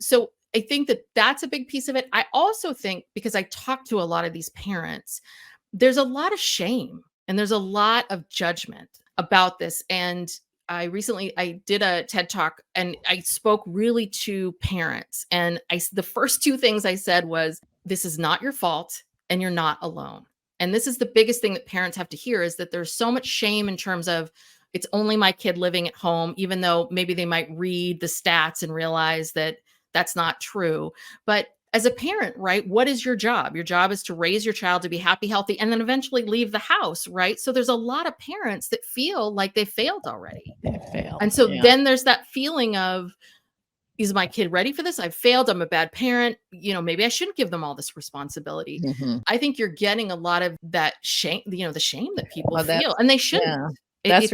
So I think that that's a big piece of it. I also think, because I talk to a lot of these parents, there's a lot of shame and there's a lot of judgment about this. And I did a TED talk and I spoke really to parents. And the first two things I said was, this is not your fault and you're not alone. And this is the biggest thing that parents have to hear, is that there's so much shame in terms of, it's only my kid living at home, even though maybe they might read the stats and realize that that's not true. But as a parent, right, what is your job? Your job is to raise your child to be happy, healthy, and then eventually leave the house, right? So there's a lot of parents that feel like they failed already. They failed. And so then there's that feeling of, is my kid ready for this? I've failed. I'm a bad parent. Maybe I shouldn't give them all this responsibility. I think you're getting a lot of that shame, the shame that people feel, and they shouldn't. That's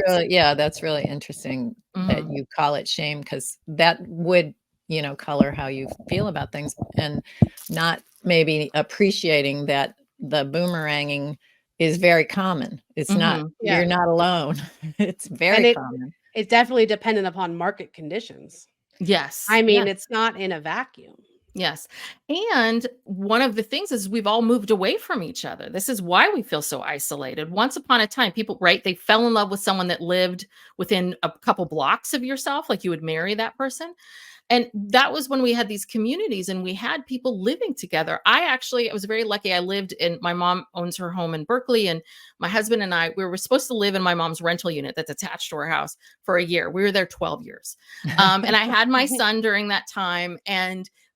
really interesting that you call it shame, because that would, color how you feel about things, and not maybe appreciating that the boomeranging is very common. It's not, you're not alone. It's very common. It's definitely dependent upon market conditions. Yes. I mean, it's not in a vacuum. Yes. And one of the things is, we've all moved away from each other. This is why we feel so isolated. Once upon a time, people, right, they fell in love with someone that lived within a couple blocks of yourself, like you would marry that person. And that was when we had these communities and we had people living together. I was very lucky. My mom owns her home in Berkeley, and my husband and I, we were supposed to live in my mom's rental unit that's attached to our house for a year. We were there 12 years. And I had my son during that time.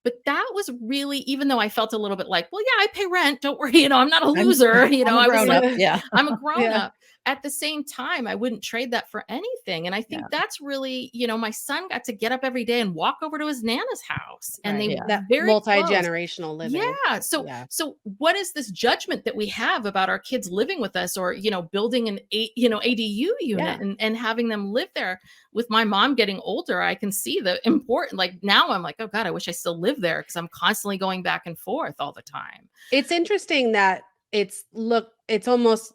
But that was really, even though I felt a little bit like, well, yeah, I pay rent. Don't worry. I'm not a loser. I'm a grown up. At the same time, I wouldn't trade that for anything. And I think that's really, my son got to get up every day and walk over to his Nana's house, and that very multi-generational living. Yeah. So what is this judgment that we have about our kids living with us, or, building an ADU unit and having them live there? With my mom getting older, I can see the important, like now I'm like, oh God, I wish I still lived there, because I'm constantly going back and forth all the time. It's interesting that it's almost,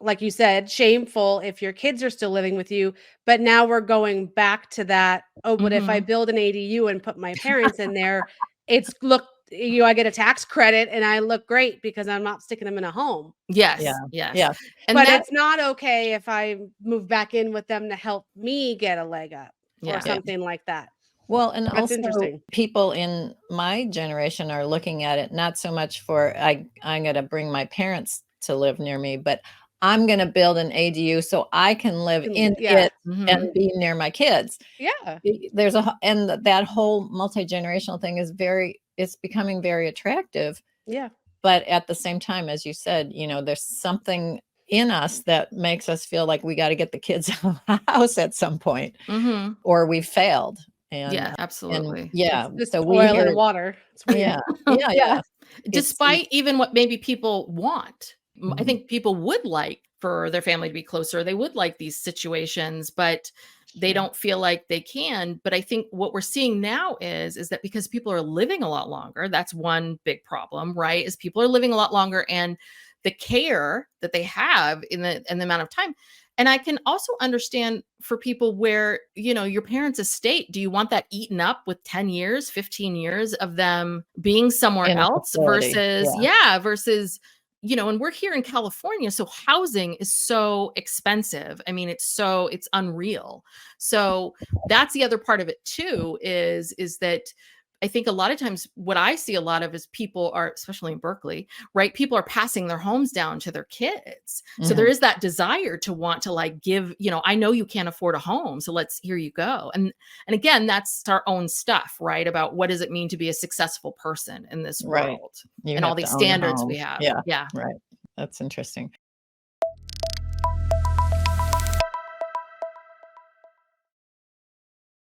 like you said, shameful if your kids are still living with you. But now we're going back to that. Oh, but if I build an ADU and put my parents in there, I get a tax credit and I look great because I'm not sticking them in a home. Yes. And but it's not okay if I move back in with them to help me get a leg up or something like that. Well, and that's also people in my generation are looking at it not so much for, I'm going to bring my parents to live near me, but I'm going to build an ADU so I can live in it and be near my kids. Yeah. And that whole multi-generational thing is it's becoming very attractive. Yeah. But at the same time, as you said, there's something in us that makes us feel like we got to get the kids out of the house at some point, or we've failed. And absolutely. It's oil and water. Yeah. Despite even what maybe people want. I think people would like for their family to be closer. They would like these situations, but they don't feel like they can. But I think what we're seeing now is that because people are living a lot longer, that's one big problem, right? Is people are living a lot longer, and the care that they have in the amount of time. And I can also understand for people where, your parents' estate, do you want that eaten up with 10 years, 15 years of them being somewhere else versus, and we're here in California, so housing is so expensive. I mean, it's unreal. So that's the other part of it too, is that I think a lot of times what I see a lot of is people are, especially in Berkeley, right? People are passing their homes down to their kids. So there is that desire to want to give, I know you can't afford a home, so here you go. And again, that's our own stuff, right? About what does it mean to be a successful person in this world, and all these standards we have. Yeah. Right. That's interesting.